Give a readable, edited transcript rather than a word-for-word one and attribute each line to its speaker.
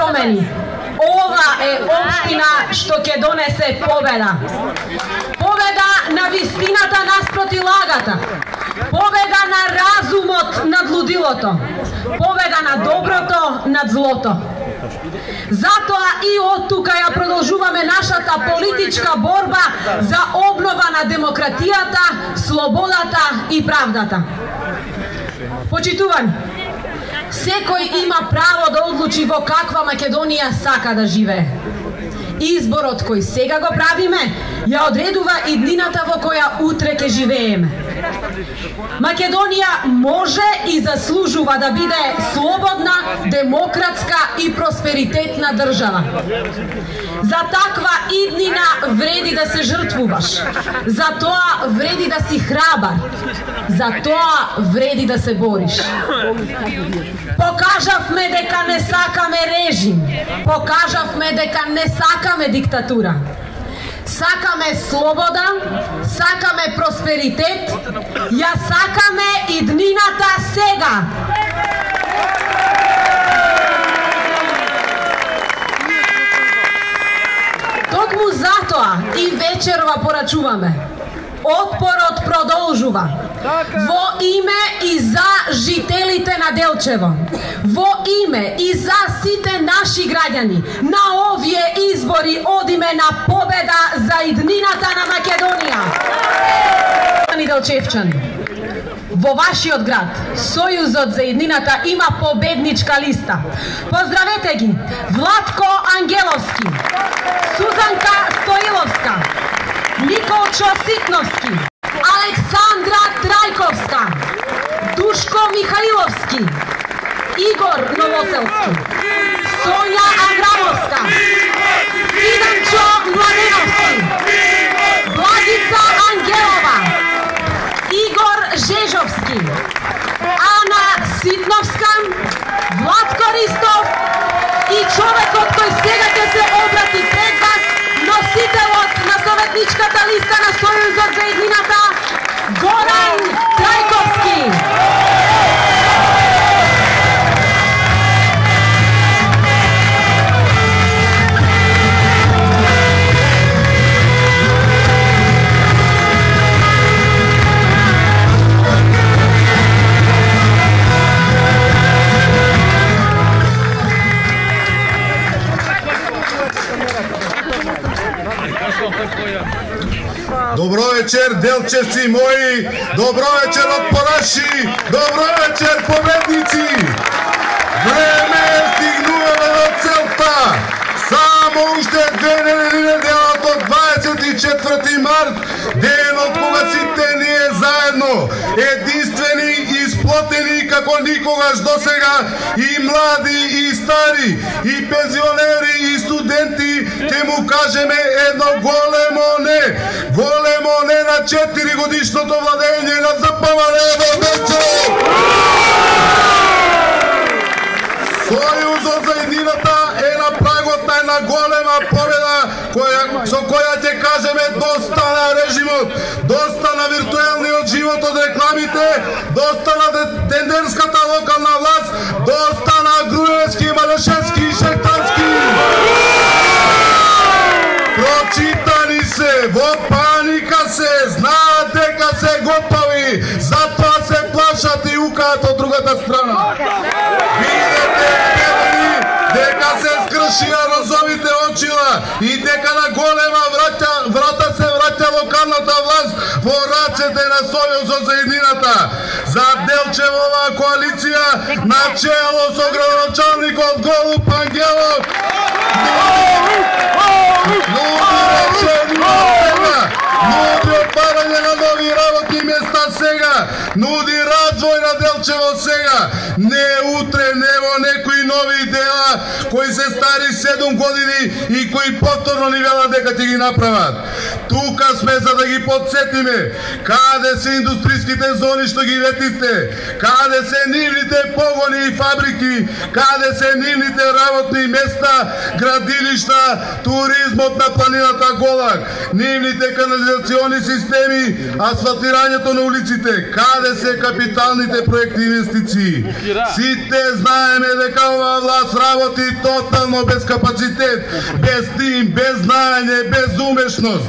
Speaker 1: запомени, ова е општина што ќе донесе победа. Победа на вистината наспроти лагата. Победа на разумот над лудилото. Победа на доброто над злото. Затоа и од тука ја продолжуваме нашата политичка борба за обнова на демократијата, слободата и правдата. Почитувани, секој има право да одлучи во каква Македонија сака да живее. Изборот кој сега го правиме ја одредува иднината во која утре ќе живееме. Македонија може и заслужува да биде слободна, демократска и просперитетна држава. За таква иднина вреди да се жртвуваш. За тоа вреди да си храбар. За тоа вреди да се бориш. Покажавме дека не сакаме режим. Покажавме дека не сакаме диктатура. Сакаме слобода, сакаме просперитет, ја сакаме иднината сега. Токму затоа и вечерва порачуваме. Отпорот продолжува. Во име и за жителите на Делчево. Во име и за сите наши граѓани. На овие избори одиме на победа за иднината на Македонија. Делчевчани, во вашиот град, Сојузот за иднината има победничка листа. Поздравете ги! Владко Ангеловски, Сузанка Стоиловска, Николчо Ситновски, Александра Трајковска, Душко Михаиловски, Игор Новоселски, Сонја Аграмовска, Иданчо Младеновски, Благица Ангелова, Игор Жежовски, Ана Ситновска, Владко Ристов и човекот кој сега ќе се обрати пред вас, носителот на советничката листа на Сојузот за иднината, Горан Трајковски.
Speaker 2: Добро вечер, делчевци мои! Добро вечер, отпораши! Добро вечер, победници! Време е стигнуваме до целта! Само уште 2 недели неделот од 24 март, денот кога сите ние заедно, единствени и сплотени како никогаш досега, и млади и стари, и пензионери и студенти, ќе му кажеме едно големо не! Големо не на 4 годишното владење на ЗПМН во Делчево! Сојузот за иднината е на прагот на една голема победа со која ќе кажеме доста на режимот, доста на виртуелниот живот од рекламите, доста на тендерската локална власт, доста на груевски, малешевски и шејтански. Прочитани се, во паника се, знаат дека се готови, затоа се плашат и укаат од другата страна. Видете дека се скршија розовите очила и дека на голема врата се враќа локалната власт во рацете на Сојузот за иднината. За Делчевова коалиција на чело со градоначалникот Голуб Ангелов нуди отварање на нови работни места сега, нуди развој на Делчево сега, не утре, не во некои нови дела кои се стари 7 години и кои повторно ни велат дека ќе ги направат. Тука сме за да ги подсетиме каде се индустријските зони што ги ветивте, каде се нивните погони и фабрики, каде се нивните работни места, градилишта, туризмот на планината Голак, нивните канализациони системи, асфалтирањето на улиците, каде се капиталните проекти и инвестиции. Сите знаеме дека оваа власт работи тотално без капацитет, без тим, без знаење, без умешност.